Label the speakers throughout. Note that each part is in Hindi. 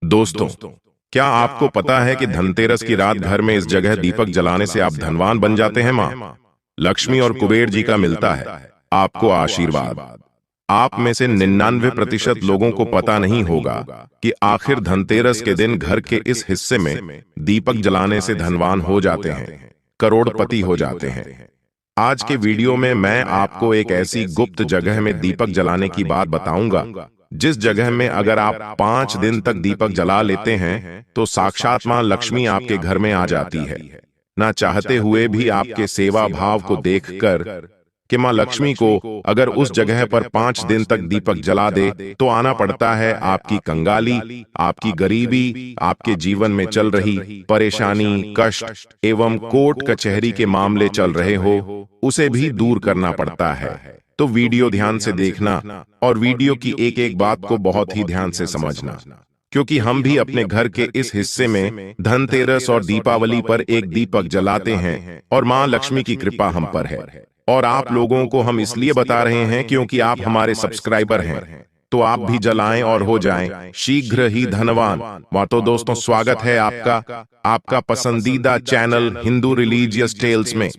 Speaker 1: दोस्तों, क्या आपको पता है कि धनतेरस की रात घर में इस जगह दीपक जलाने से आप धनवान बन जाते हैं? माँ लक्ष्मी और कुबेर जी का मिलता है आपको आशीर्वाद। आप में से 99% लोगों को पता नहीं होगा कि आखिर धनतेरस के दिन घर के इस हिस्से में दीपक जलाने से धनवान हो जाते हैं, करोड़पति हो जाते हैं। आज के वीडियो में मैं आपको एक ऐसी गुप्त जगह में दीपक जलाने की बात बताऊंगा जिस जगह में अगर आप 5 दिन तक दीपक जला लेते हैं तो साक्षात मां लक्ष्मी आपके घर में आ जाती है। ना चाहते हुए भी आपके सेवा भाव को देखकर कि मां लक्ष्मी को अगर उस जगह पर 5 दिन तक दीपक जला दे तो आना पड़ता है आपकी कंगाली, आपकी गरीबी, आपके जीवन में चल रही परेशानी, कष्ट एवं कोर्ट कचहरी के मामले चल रहे हो, उसे भी दूर करना पड़ता है। तो वीडियो ध्यान से देखना और वीडियो की एक एक बात को बहुत ही ध्यान से समझना, क्योंकि हम भी अपने घर के इस हिस्से में धनतेरस और दीपावली पर एक दीपक जलाते हैं और मां लक्ष्मी की कृपा हम पर है। और आप लोगों को हम इसलिए बता रहे हैं क्योंकि आप हमारे सब्सक्राइबर हैं, तो आप भी जलाएं और हो जाएं शीघ्र ही धनवान। तो दोस्तों, स्वागत है आपका पसंदीदा चैनल हिंदू रिलीजियस टेल्स में।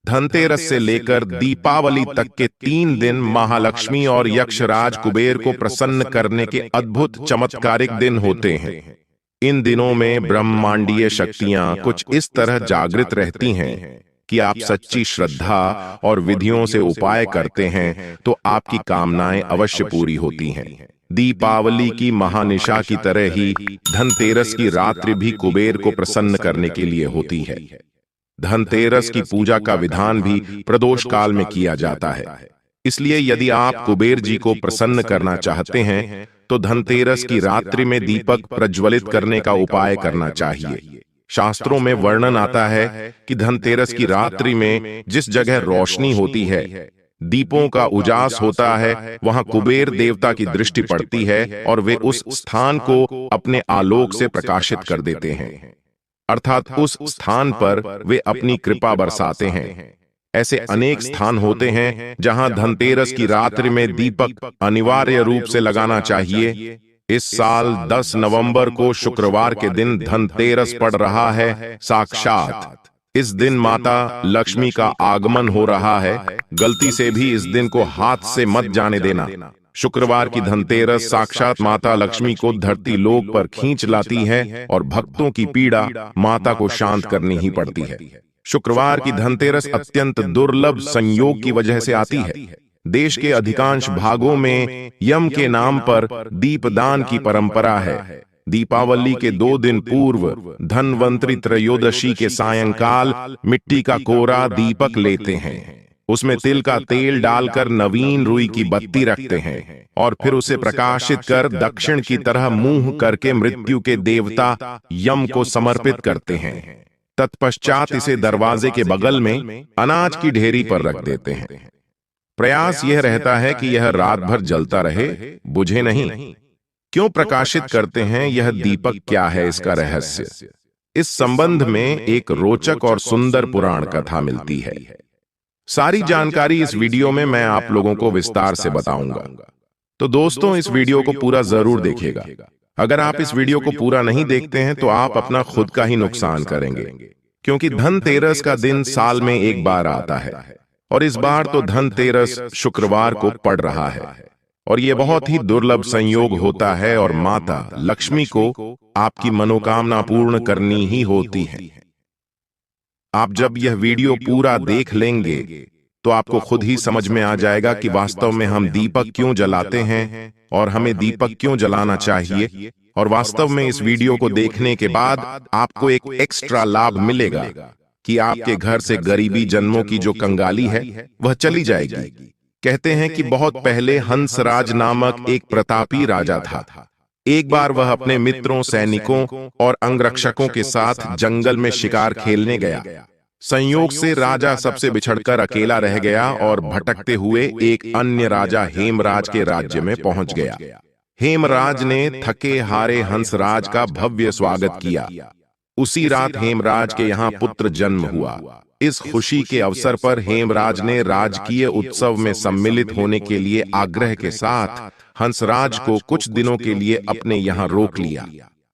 Speaker 1: धनतेरस से लेकर दीपावली तक के 3 दिन महालक्ष्मी और यक्षराज कुबेर को प्रसन्न करने के अद्भुत चमत्कारिक दिन होते हैं। इन दिनों में ब्रह्मांडीय शक्तियां कुछ इस तरह जागृत रहती हैं कि आप सच्ची श्रद्धा और विधियों से उपाय करते हैं तो आपकी कामनाएं अवश्य पूरी होती हैं। दीपावली की महानिशा की तरह ही धनतेरस की रात्रि भी कुबेर को प्रसन्न करने के लिए होती है। धनतेरस की पूजा का विधान भी प्रदोष काल में किया जाता है। इसलिए यदि आप कुबेर जी को प्रसन्न करना चाहते हैं तो धनतेरस की रात्रि में दीपक प्रज्वलित करने का उपाय करना चाहिए। शास्त्रों में वर्णन आता है कि धनतेरस की रात्रि में जिस जगह रोशनी होती है, दीपों का उजास होता है, वहां कुबेर देवता की दृष्टि पड़ती है और वे उस स्थान को अपने आलोक से प्रकाशित कर देते हैं, अर्थात उस स्थान पर वे अपनी कृपा बरसाते हैं। ऐसे अनेक स्थान होते हैं जहां धनतेरस की रात्रि में दीपक अनिवार्य रूप से लगाना चाहिए। इस साल 10 नवंबर को शुक्रवार के दिन धनतेरस पड़ रहा है। साक्षात इस दिन माता लक्ष्मी का आगमन हो रहा है। गलती से भी इस दिन को हाथ से मत जाने देना। शुक्रवार की धनतेरस साक्षात माता लक्ष्मी को धरती लोक पर खींच लाती है और भक्तों की पीड़ा माता को शांत करनी ही पड़ती है। शुक्रवार की धनतेरस अत्यंत दुर्लभ संयोग की वजह से आती है। देश के अधिकांश भागों में यम के नाम पर दीपदान की परंपरा है। दीपावली के 2 दिन पूर्व धनवंतरी त्रयोदशी के सायंकाल मिट्टी का कोरा दीपक लेते हैं, उसमें तिल का तेल डालकर नवीन रुई की बत्ती रखते हैं और फिर उसे प्रकाशित कर दक्षिण की तरह मुंह करके मृत्यु के देवता यम को समर्पित करते हैं। तत्पश्चात इसे दरवाजे के बगल में अनाज की ढेरी पर रख देते हैं। प्रयास यह रहता है कि यह रात भर जलता रहे, बुझे नहीं। क्यों प्रकाशित करते हैं यह दीपक, क्या है इसका रहस्य? इस संबंध में एक रोचक और सुंदर पुराण कथा मिलती है। सारी जानकारी इस वीडियो में मैं आप लोगों को विस्तार से बताऊंगा, तो दोस्तों इस वीडियो को पूरा जरूर देखिएगा। अगर आप इस वीडियो को पूरा नहीं देखते हैं तो आप अपना खुद का ही नुकसान करेंगे, क्योंकि धनतेरस का दिन साल में एक बार आता है और इस बार तो धनतेरस शुक्रवार को पड़ रहा है और यह बहुत ही दुर्लभ संयोग होता है और माता लक्ष्मी को आपकी मनोकामना पूर्ण करनी ही होती है। आप जब यह वीडियो पूरा देख लेंगे तो आपको खुद ही समझ में आ जाएगा कि वास्तव में हम दीपक क्यों जलाते हैं और हमें दीपक क्यों जलाना चाहिए। और वास्तव में इस वीडियो को देखने के बाद आपको एक एक्स्ट्रा लाभ मिलेगा कि आपके घर से गरीबी जन्मों की जो कंगाली है वह चली जाएगी। कहते हैं कि बहुत पहले हंसराज नामक एक प्रतापी राजा था। एक बार वह अपने मित्रों, सैनिकों और अंगरक्षकों के साथ जंगल में शिकार खेलने गया। संयोग से राजा सबसे बिछड़कर अकेला रह गया और भटकते हुए एक अन्य राजा हेमराज के राज्य में पहुंच गया। हेमराज ने थके हारे हंसराज का भव्य स्वागत किया। उसी रात हेमराज के यहाँ पुत्र जन्म हुआ। इस खुशी के अवसर पर हेमराज ने राजकीय उत्सव में सम्मिलित होने के लिए आग्रह के साथ हंसराज को कुछ दिनों के लिए अपने यहाँ रोक लिया।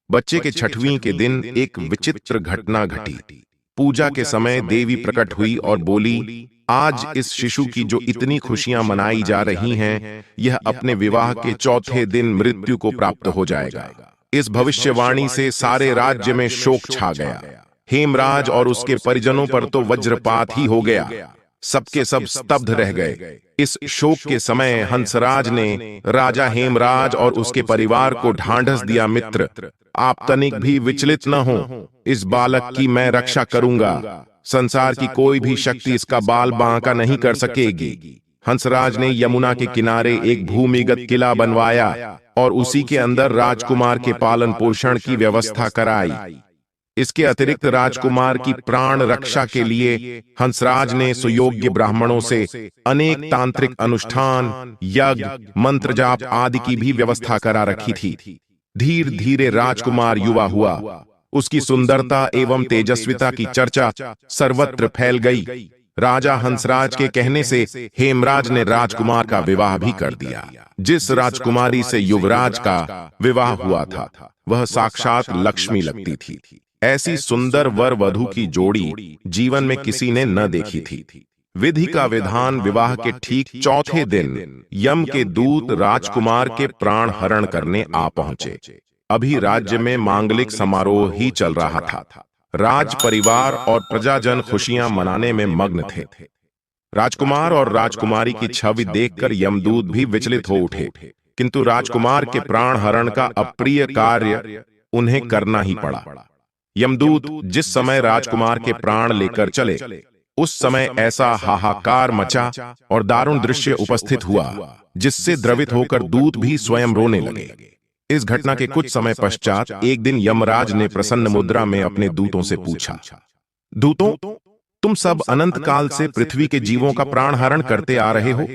Speaker 1: बच्चे के छठवीं के दिन एक विचित्र घटना घटी। पूजा के समय देवी प्रकट हुई और बोली, आज इस शिशु की जो इतनी खुशियां मनाई जा रही हैं, यह अपने विवाह के चौथे दिन मृत्यु को प्राप्त हो जाएगा। इस भविष्यवाणी से सारे राज्य में शोक छा गया। हेमराज और उसके परिजनों पर तो वज्रपात ही हो गया। सबके सब स्तब्ध रह गए। इस शोक के समय हंसराज ने राजा हेमराज और उसके परिवार को ढांढस दिया, मित्र, आप तनिक भी विचलित न हो। इस बालक की मैं रक्षा करूंगा। संसार की कोई भी शक्ति इसका बाल बांका नहीं कर सकेगी। हंसराज ने यमुना के किनारे एक भूमिगत किला बनवाया और उसी के अंदर राजकुमार के पालन पोषण की व्यवस्था कराई। इसके अतिरिक्त राजकुमार की प्राण रक्षा के लिए हंसराज ने सुयोग्य ब्राह्मणों से अनेक तांत्रिक अनुष्ठान, यज्ञ, मंत्र जाप आदि की भी व्यवस्था करा रखी थी। धीरे धीरे राजकुमार युवा हुआ। उसकी सुंदरता एवं तेजस्विता की चर्चा सर्वत्र फैल गई। राजा हंसराज के कहने से हेमराज ने राजकुमार का विवाह भी कर दिया। जिस राजकुमारी से युवराज का विवाह हुआ था, वह साक्षात लक्ष्मी लगती थी। ऐसी सुंदर वर वधू की जोड़ी जीवन में किसी ने न देखी थी। विधि का विधान विवाह के ठीक चौथे दिन यम के दूत राजकुमार के प्राण हरण करने आ पहुंचे। अभी राज्य में मांगलिक समारोह ही चल रहा था। राज परिवार और प्रजाजन खुशियां मनाने में मग्न थे। राजकुमार और राजकुमारी की छवि देखकर यमदूत भी विचलित हो उठे, किंतु राजकुमार के प्राण हरण का अप्रिय कार्य उन्हें करना ही पड़ा। यमदूत जिस समय राजकुमार के प्राण लेकर चले, उस समय ऐसा हाहाकार मचा और दारुण दृश्य उपस्थित हुआ, जिससे द्रवित होकर दूत भी स्वयं रोने लगे। इस घटना के कुछ समय पश्चात एक दिन यमराज ने प्रसन्न मुद्रा में अपने दूतों से पूछा, दूतों, तुम सब अनंत काल से पृथ्वी के जीवों का प्राण हरण करते आ रहे हो।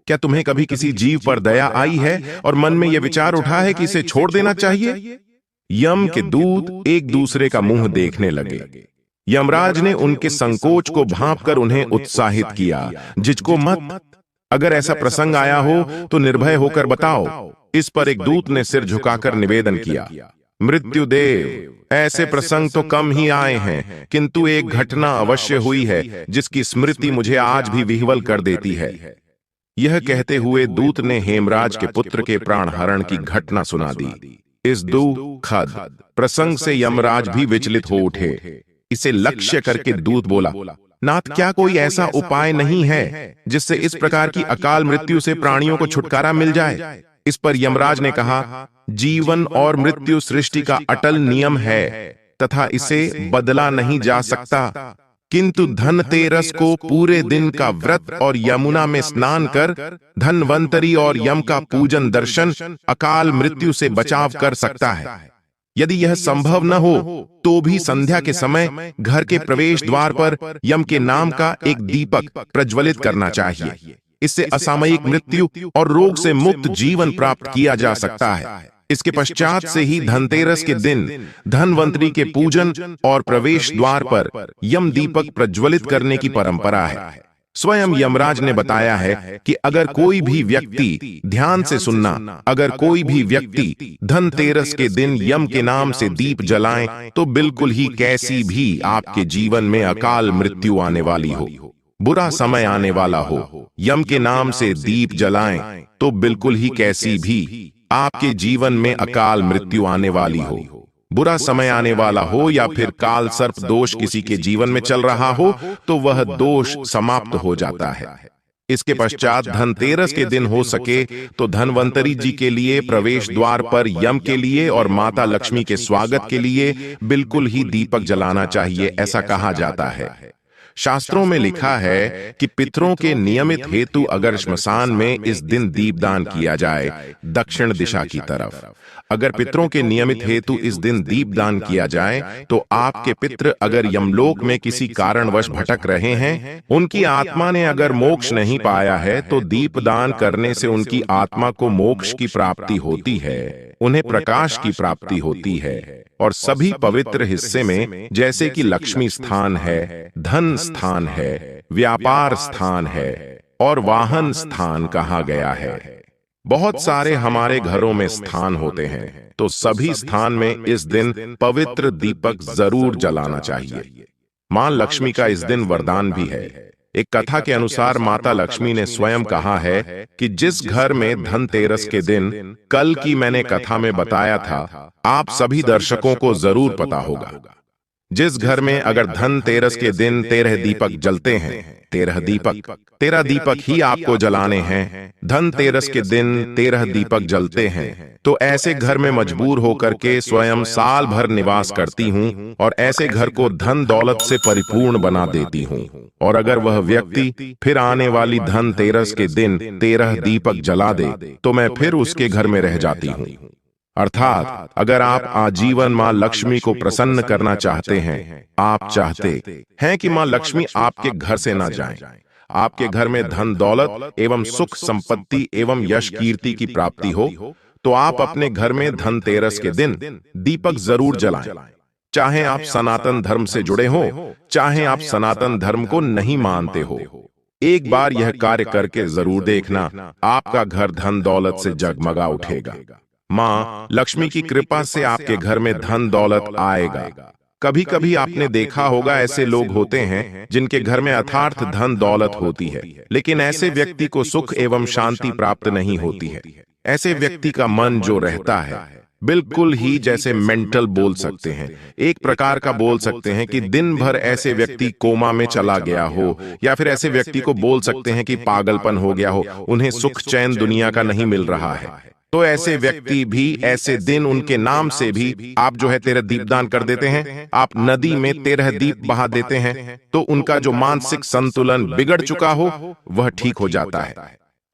Speaker 1: क्या तुम्हें कभी किसी जीव पर दया आई है और मन में यह विचार उठा है कि इसे छोड़ देना चाहिए? यम के दूत एक दूसरे का मुंह देखने लगे। यमराज ने उनके संकोच को भांपकर उन्हें उत्साहित किया, झिझको मत। अगर ऐसा प्रसंग आया हो तो निर्भय होकर बताओ। इस पर एक दूत ने सिर झुकाकर निवेदन किया, मृत्युदेव, ऐसे प्रसंग तो कम ही आए हैं, किंतु एक घटना अवश्य हुई है जिसकी स्मृति मुझे आज भी विह्वल कर देती है। यह कहते हुए दूत ने हेमराज के पुत्र के प्राण हरण की घटना सुना दी। इस दुखद प्रसंग से यमराज भी विचलित हो उठे। इसे लक्ष्य करके दूत बोला, नाथ, क्या कोई ऐसा उपाय नहीं है जिससे इस प्रकार की अकाल मृत्यु से प्राणियों को छुटकारा मिल जाए? इस पर यमराज ने कहा, जीवन और मृत्यु सृष्टि का अटल नियम है तथा इसे बदला नहीं जा सकता, किंतु धनतेरस को पूरे दिन का व्रत और यमुना में स्नान कर धनवंतरी और यम का पूजन दर्शन अकाल मृत्यु से बचाव कर सकता है। यदि यह संभव न हो तो भी संध्या के समय घर के प्रवेश द्वार पर यम के नाम का एक दीपक प्रज्वलित करना चाहिए। इससे असामयिक मृत्यु और रोग से मुक्त जीवन प्राप्त किया जा सकता है। इसके पश्चात से ही धनतेरस के दिन धनवंतरी के पूजन और प्रवेश द्वार पर यम दीपक प्रज्वलित करने की परंपरा है। स्वयं यमराज ने बताया है कि अगर कोई भी व्यक्ति, ध्यान से सुनना, अगर कोई भी व्यक्ति धनतेरस के दिन यम के नाम से दीप जलाएं तो बिल्कुल ही कैसी भी आपके जीवन में अकाल मृत्यु आने वाली हो, बुरा समय आने वाला हो, यम के नाम से दीप जलाएं तो बिल्कुल ही कैसी भी आपके जीवन में अकाल मृत्यु आने वाली हो, बुरा समय आने वाला हो या फिर काल सर्प दोष किसी के जीवन में चल रहा हो तो वह दोष समाप्त हो जाता है। इसके पश्चात धनतेरस के दिन हो सके तो धनवंतरी जी के लिए प्रवेश द्वार पर यम के लिए और माता लक्ष्मी के स्वागत के लिए बिल्कुल ही दीपक जलाना चाहिए, ऐसा कहा जाता है। शास्त्रों में लिखा है कि पितरों के नियमित हेतु अगर श्मशान में इस दिन दीपदान किया जाए दक्षिण दिशा की तरफ, अगर पितरों के नियमित हेतु इस दिन दीपदान किया जाए तो आपके पितृ अगर यमलोक में किसी कारणवश भटक रहे हैं, उनकी आत्मा ने अगर मोक्ष नहीं पाया है तो दीपदान करने से उनकी आत्मा को मोक्ष की प्राप्ति होती है, उन्हें प्रकाश की प्राप्ति होती है। और सभी पवित्र हिस्से में जैसे कि लक्ष्मी स्थान है, धन स्थान है, व्यापार स्थान है और वाहन स्थान कहा गया है। बहुत सारे हमारे घरों में स्थान होते हैं, तो सभी स्थान में इस दिन पवित्र दीपक जरूर जलाना चाहिए। मां लक्ष्मी का इस दिन वरदान भी है। एक कथा के अनुसार माता लक्ष्मी ने स्वयं कहा है कि जिस घर में धनतेरस के दिन, कल की मैंने कथा में बताया था, आप सभी दर्शकों को जरूर पता होगा, जिस घर में अगर धनतेरस के दिन 13 दीपक जलते हैं, 13 दीपक ही आपको जलाने हैं, धनतेरस के दिन 13 दीपक जलते हैं, तो ऐसे घर में मजबूर होकर के स्वयं साल भर निवास करती हूँ और ऐसे घर को धन दौलत से परिपूर्ण बना देती हूँ। और अगर वह व्यक्ति फिर आने वाली धनतेरस के दिन 13 दीपक जला दे, तो मैं फिर उसके घर में रह जाती हूँ। अर्थात अगर आप आजीवन मां लक्ष्मी को प्रसन्न करना चाहते हैं, आप चाहते हैं कि मां लक्ष्मी आपके घर से ना जाएं, आपके घर में धन दौलत एवं सुख संपत्ति एवं यश कीर्ति की प्राप्ति हो, तो आप अपने घर में धनतेरस के दिन दीपक जरूर जलाएं। चाहे आप सनातन धर्म से जुड़े हो, चाहे आप सनातन धर्म को नहीं मानते हो, एक बार यह कार्य करके जरूर देखना, आपका घर धन दौलत से जगमगा उठेगा। मां लक्ष्मी की कृपा से आपके घर में धन दौलत आएगा। कभी कभी आपने देखा होगा, ऐसे लोग होते हैं जिनके घर में अथार्थ धन दौलत होती है, लेकिन ऐसे व्यक्ति को सुख एवं शांति प्राप्त नहीं होती है। ऐसे व्यक्ति का मन जो रहता है बिल्कुल ही जैसे मेंटल बोल सकते हैं, एक प्रकार का बोल सकते हैं कि दिन भर ऐसे व्यक्ति कोमा में चला गया हो, या फिर ऐसे व्यक्ति को बोल सकते हैं कि पागलपन हो गया हो, उन्हें सुख चैन दुनिया का नहीं मिल रहा है। तो ऐसे व्यक्ति भी ऐसे दिन उनके नाम से भी आप जो है 13 दीपदान कर देते हैं, आप नदी में 13 दीप बहा देते हैं, तो उनका जो मानसिक संतुलन बिगड़ चुका हो वह ठीक हो जाता है।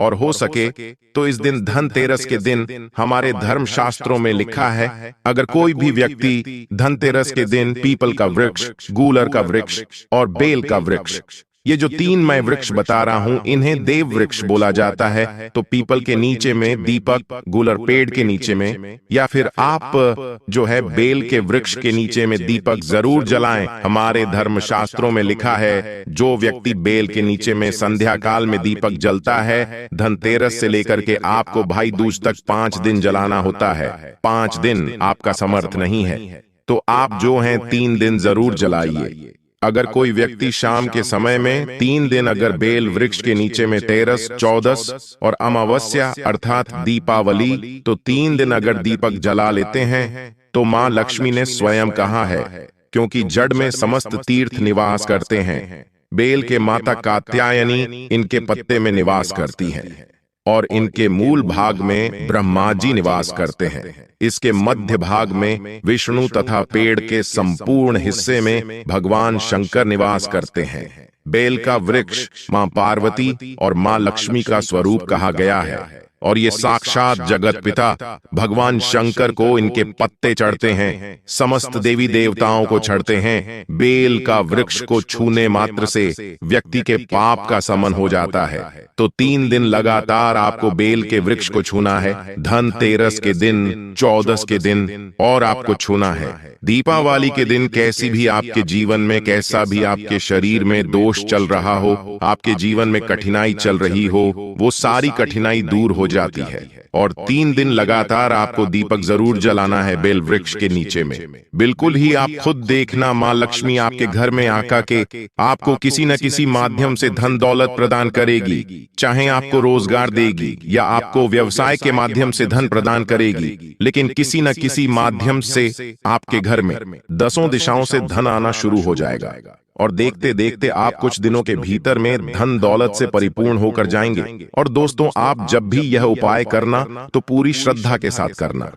Speaker 1: और हो सके तो इस दिन धनतेरस के दिन हमारे धर्म शास्त्रों में लिखा है, अगर कोई भी व्यक्ति धनतेरस के दिन पीपल का वृक्ष, गूलर का वृक्ष और बेल का वृक्ष, ये जो 3 मैं वृक्ष बता रहा हूं, इन्हें देव वृक्ष बोला जाता है। तो पीपल के नीचे में दीपक, गूलर पेड़ के नीचे में, या फिर आप जो है बेल के वृक्ष के नीचे में दीपक जरूर जलाएं। हमारे धर्म शास्त्रों में लिखा है, जो व्यक्ति बेल के नीचे में संध्या काल में दीपक जलता है, धनतेरस से लेकर के आपको भाई दूज तक 5 दिन जलाना होता है। 5 दिन आपका समर्थ नहीं है, तो आप जो हैं 3 दिन जरूर जलाइए। अगर कोई व्यक्ति शाम के समय में 3 दिन अगर बेल वृक्ष के नीचे में तेरस, 14 और अमावस्या अर्थात दीपावली, तो 3 दिन अगर दीपक जला लेते हैं, तो मां लक्ष्मी ने स्वयं कहा है, क्योंकि जड़ में समस्त तीर्थ निवास करते हैं। बेल के माता कात्यायनी इनके पत्ते में निवास करती हैं और इनके मूल भाग में ब्रह्मा जी निवास करते हैं। इसके मध्य भाग में विष्णु तथा पेड़ के संपूर्ण हिस्से में भगवान शंकर निवास करते हैं। बेल का वृक्ष मां पार्वती और मां लक्ष्मी का स्वरूप कहा गया है और ये साक्षात जगत पिता भगवान शंकर को इनके पत्ते चढ़ते हैं, समस्त देवी देवताओं को चढ़ते हैं। बेल का वृक्ष को छूने मात्र से व्यक्ति के पाप का समन हो जाता है। तो 3 दिन लगातार आपको बेल के वृक्ष को छूना है, धनतेरस के दिन, 14 के दिन और आपको छूना है। दीपावली के दिन कैसी भी आपके जीवन में, कैसा भी आपके शरीर में दोष चल रहा हो, आपके जीवन में कठिनाई चल रही हो, वो सारी कठिनाई दूर हो जाती है। और 3 दिन लगातार आपको दीपक जरूर जलाना है बेल वृक्ष के नीचे में। बिल्कुल ही आप खुद देखना, मां लक्ष्मी आपके घर में आकर के आपको किसी न किसी माध्यम से धन दौलत प्रदान करेगी, चाहे आपको रोजगार देगी या आपको व्यवसाय के माध्यम से धन प्रदान करेगी, लेकिन किसी न किसी माध्यम से आपके घर में 10 दिशाओं से धन आना शुरू हो जाएगा और देखते देखते आप कुछ दिनों के भीतर में धन दौलत से परिपूर्ण होकर जाएंगे। और दोस्तों, आप जब भी यह उपाय करना तो पूरी श्रद्धा के साथ करना,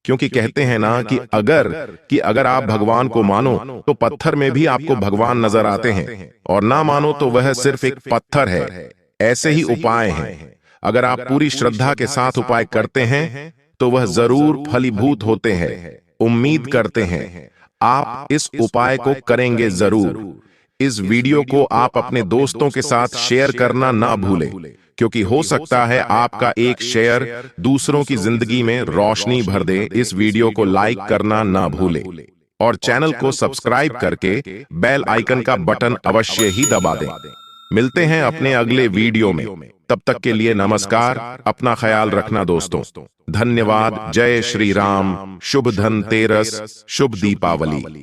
Speaker 1: क्योंकि कहते हैं ना कि अगर आप भगवान को मानो तो पत्थर में भी आपको भगवान नजर आते हैं, और ना मानो तो वह सिर्फ एक पत्थर है। ऐसे ही उपाय हैं, अगर आप पूरी श्रद्धा के साथ उपाय करते हैं तो वह जरूर फलीभूत होते हैं। उम्मीद करते हैं आप इस उपाय को करेंगे जरूर। इस वीडियो को आप अपने दोस्तों के साथ शेयर करना ना भूलें, क्योंकि हो सकता है आपका एक शेयर दूसरों की जिंदगी में रोशनी भर दे। इस वीडियो को लाइक करना ना भूलें। और चैनल को सब्सक्राइब करके बेल आइकन का बटन अवश्य ही दबा दें। मिलते हैं अपने अगले वीडियो में, तब तक के लिए नमस्कार, अपना ख्याल रखना दोस्तों। धन्यवाद। जय श्री राम। शुभ धनतेरस, शुभ दीपावली।